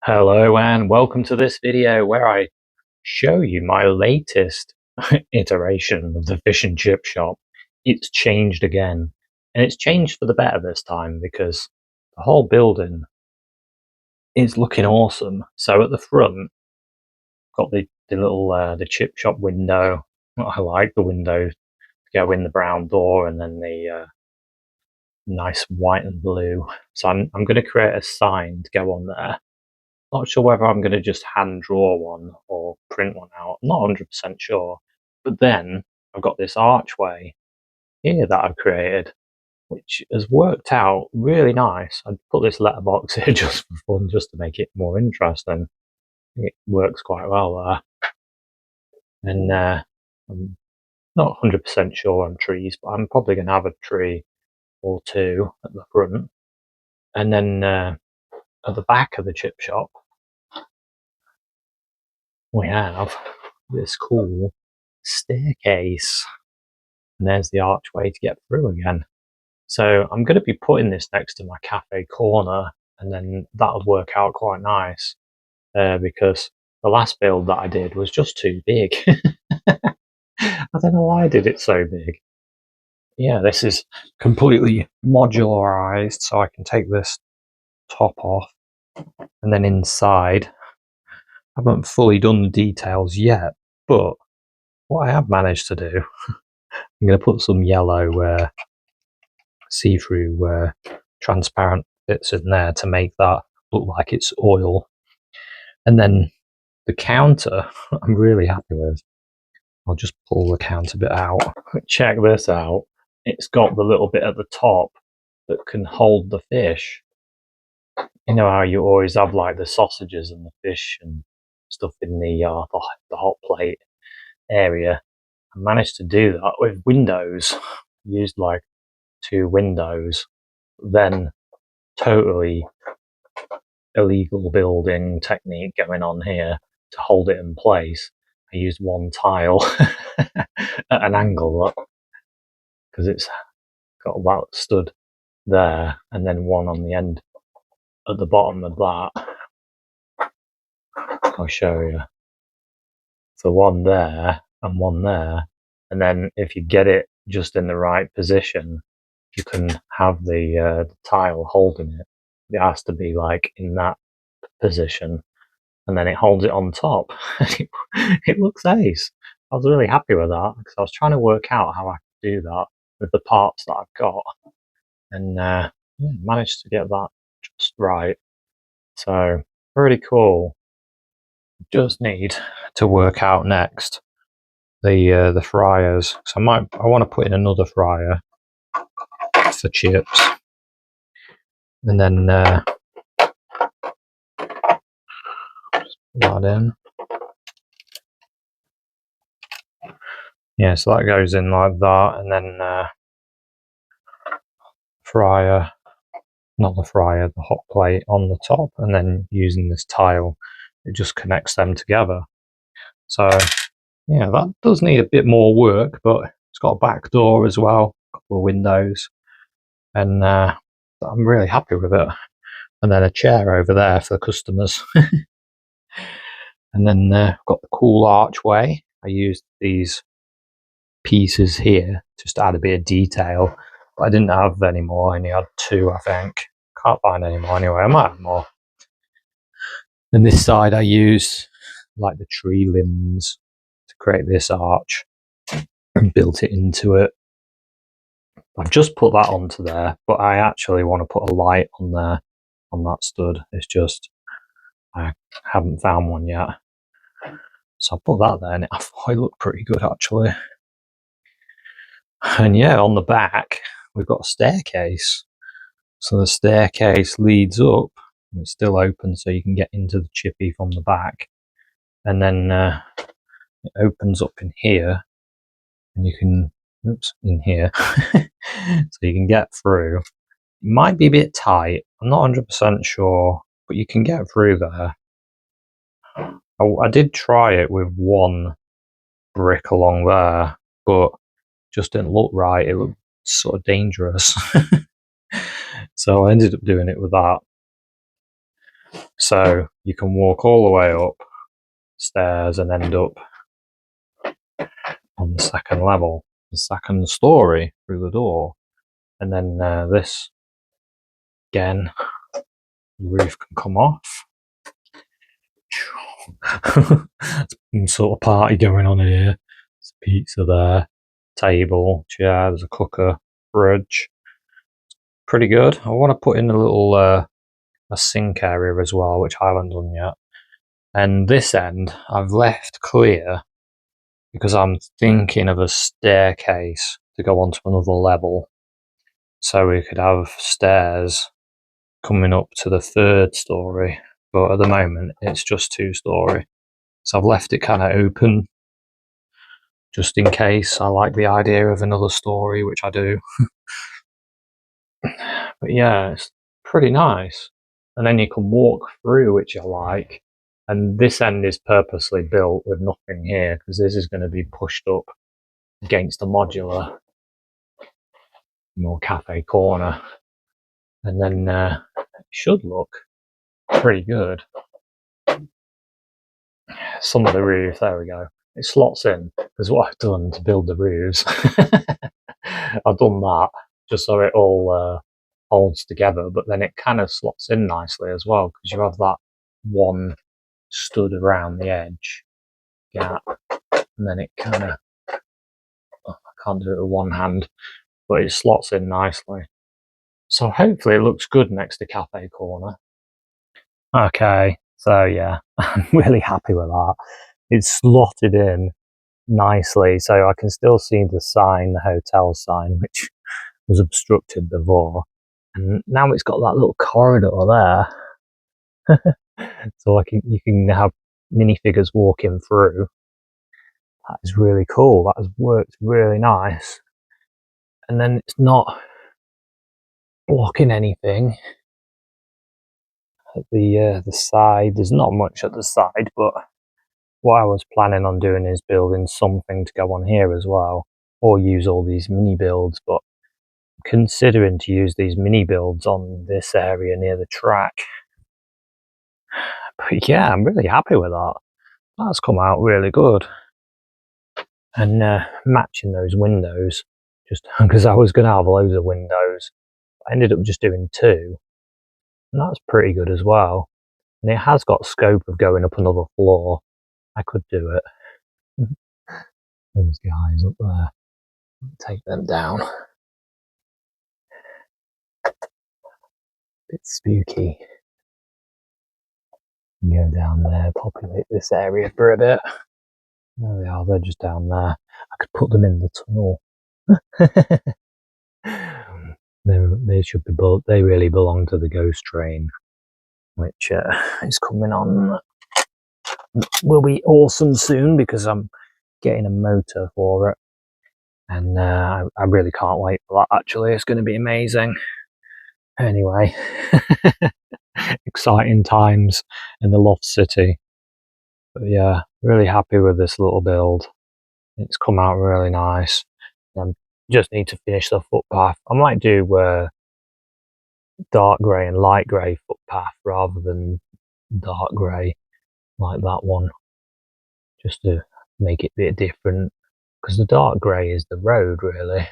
Hello and welcome to this video where I show you my latest iteration of the fish and chip shop. It's changed again, and it's changed for the better this time because the whole building is looking awesome. So at the front, got the little the chip shop window. I like the window to go in the brown door, and then the nice white and blue. So I'm going to create a sign to go on there. Not sure whether I'm going to just hand draw one or print one out. I'm not 100% sure. But then I've got this archway here that I've created, which has worked out really nice. I'd put this letterbox here just for fun, just to make it more interesting. It works quite well there. And I'm not 100% sure on trees, but I'm probably going to have a tree or two at the front. And then at the back of the chip shop, we have this cool staircase, and there's the archway to get through again. So I'm going to be putting this next to my cafe corner, and then that'll work out quite nice because the last build that I did was just too big. I don't know why I did it so big. Yeah, this is completely modularized, so I can take this top off, and then inside I haven't fully done the details yet, but what I have managed to do, I'm going to put some yellow see-through transparent bits in there to make that look like it's oil. And then the counter, I'm really happy with. I'll just pull the counter bit out. Check this out. It's got the little bit at the top that can hold the fish. You know how you always have like the sausages and the fish and stuff in the hot plate area. I managed to do that with windows. Used like 2 windows, then totally illegal building technique going on here to hold it in place. I used one tile at an angle because it's got that stood there, and then one on the end at the bottom of that. I'll show you. So one there and one there, and then if you get it just in the right position, you can have the tile holding it. It has to be like in that position, and then it holds it on top. It looks ace. I was really happy with that because I was trying to work out how I could do that with the parts that I've got, and yeah, managed to get that just right. So pretty cool. Just need to work out next the fryers. So I want to put in another fryer for chips, and then put that in. Yeah, so that goes in like that, and then fryer, not the fryer, the hot plate on the top, and then using this tile, it just connects them together. So yeah, that does need a bit more work, but it's got a back door as well, a couple of windows, and I'm really happy with it. And then a chair over there for the customers. And then got the cool archway. I used these pieces here just to add a bit of detail, but I didn't have any more. I only had 2, I think. Can't find any more anyway. I might have more. And this side I used like the tree limbs to create this arch and built it into it. I've just put that onto there, but I actually want to put a light on there on that stud. It's just I haven't found one yet. So I put that there, and I thought it looked pretty good actually. And yeah, on the back we've got a staircase. So the staircase leads up, and it's still open, so you can get into the chippy from the back. And then it opens up in here, and you can, in here, so you can get through. It might be a bit tight. I'm not 100% sure, but you can get through there. I did try it with one brick along there, but just didn't look right. It looked sort of dangerous. So I ended up doing it with that. So you can walk all the way up stairs and end up on the second level, the second story through the door. And then this, again, the roof can come off. Some sort of party going on here. There's a pizza there, table, chair, there's a cooker, fridge. Pretty good. I want to put in a little a sink area as well, which I haven't done yet. And this end I've left clear because I'm thinking of a staircase to go onto another level. So we could have stairs coming up to the third story. But at the moment it's just 2-story. So I've left it kind of open just in case. I like the idea of another story, which I do. But yeah, it's pretty nice. And then you can walk through, which I like. And this end is purposely built with nothing here because this is going to be pushed up against a modular, more cafe corner. And then it should look pretty good. Some of the roof, there we go. It slots in because what I've done to build the roofs, I've done that just so it all holds together, but then it kind of slots in nicely as well because you have that one stud around the edge gap, and then it kind of, I can't do it with one hand, but it slots in nicely. So hopefully it looks good next to cafe corner. Okay, so yeah, I'm really happy with that. It's slotted in nicely, so I can still see the sign, the hotel sign, which was obstructed before. And now it's got that little corridor there. So you can have minifigures walking through. That is really cool. That has worked really nice. And then it's not blocking anything at the side. There's not much at the side, but what I was planning on doing is building something to go on here as well, or use all these mini builds, but I'm considering to use these mini builds on this area near the track. But yeah, I'm really happy with that. That's come out really good. And matching those windows, just because I was going to have loads of windows, I ended up just doing 2, and that's pretty good as well. And it has got scope of going up another floor. I could do it. Those guys up there, take them down. Bit spooky. Go down there, populate this area for a bit. There they are, they're just down there. I could put them in the tunnel. They should be they really belong to the ghost train, which is coming on. Will be awesome soon because I'm getting a motor for it, and I really can't wait for that. Actually, it's going to be amazing. Anyway, exciting times in the Loft City. But yeah, really happy with this little build. It's come out really nice. I just need to finish the footpath. I might do dark grey and light grey footpath rather than dark grey like that one, just to make it a bit different, because the dark grey is the road really.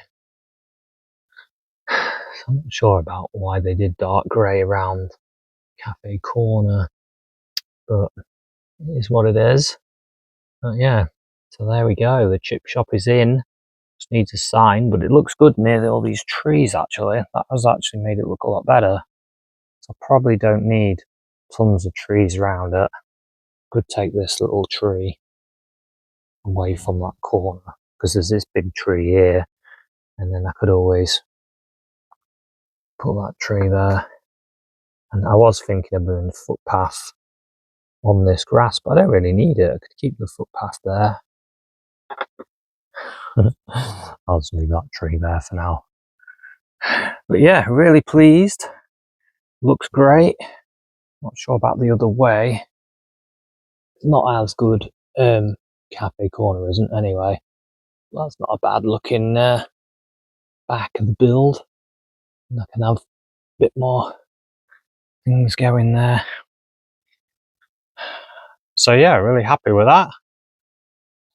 So I'm not sure about why they did dark grey around cafe corner, but it is what it is. But yeah, so there we go, the chip shop is in. Just needs a sign, but it looks good near all these trees actually. That has actually made it look a lot better. So I probably don't need tons of trees around it. Could take this little tree away from that corner because there's this big tree here, and then I could always put that tree there. And I was thinking of doing a footpath on this grass, but I don't really need it. I could keep the footpath there. I'll just leave that tree there for now. But yeah, really pleased. Looks great. Not sure about the other way. It's not as good. Cafe corner isn't anyway. That's not a bad looking back of the build. And I can have a bit more things going there. So yeah, really happy with that.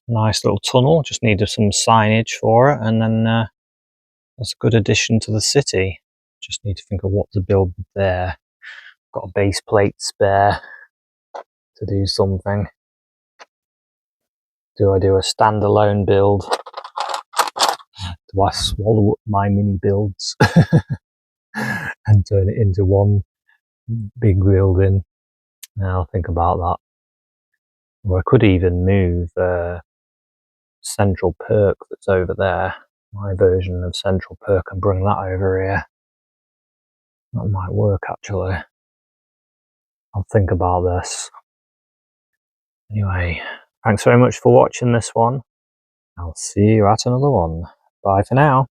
Nice little tunnel, just needed some signage for it, and then that's a good addition to the city. Just need to think of what to build there. Got a base plate spare to do something. Do I do a standalone build? Do I swallow up my mini builds and turn it into one big building? Now I'll think about that. Or I could even move Central Perk that's over there, my version of Central Perk, and bring that over here. That might work actually. I'll think about this. Anyway, thanks very much for watching this one. I'll see you at another one. Bye for now.